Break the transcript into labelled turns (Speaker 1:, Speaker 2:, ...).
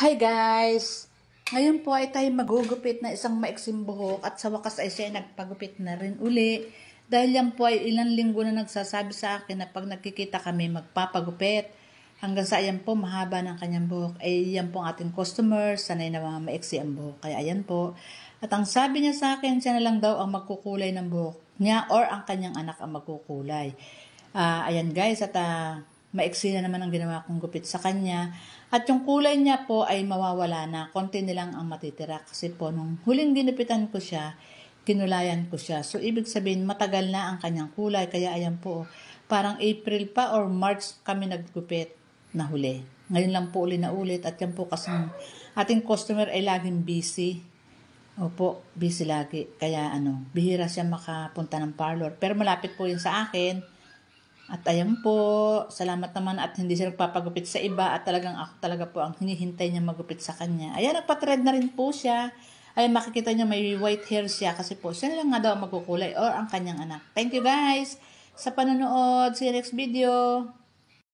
Speaker 1: Hi guys! Ngayon po ay tayo magugupit na isang maiksing buhok at sa wakas ay siya ay nagpagupit na rin uli. Dahil yan po ay ilang linggo na nagsasabi sa akin na pag nagkikita kami magpapagupit. Hanggang sa ayan po mahaba ng kanyang buhok. Ay yan po ang ating customer, sanay na mga maiksi ang buhok. Kaya ayan po. At ang sabi niya sa akin, siya na lang daw ang magkukulay ng buhok niya or ang kanyang anak ang magkukulay. Ayan guys, at maiksi na naman ang ginawa kong gupit sa kanya. At yung kulay niya po ay mawawala na. Konti nilang ang matitira. Kasi po, nung huling ginupitan ko siya, kinulayan ko siya. So, ibig sabihin, matagal na ang kanyang kulay. Kaya ayan po, parang April pa or March kami naggupit na huli. Ngayon lang po uli na ulit. At yan po kasi ating customer ay laging busy. Opo, busy lagi. Kaya bihira siya makapunta ng parlor. Pero malapit po yun sa akin. At ayan po, salamat naman at hindi siya nagpapagupit sa iba at talagang ako talaga po ang hinihintay niya magupit sa kanya. Ayan, nagpa-thread na rin po siya. Ayan, makikita niya may white hair siya kasi po siya na lang nga daw magkukulay or ang kanyang anak. Thank you guys sa panonood. See you next video.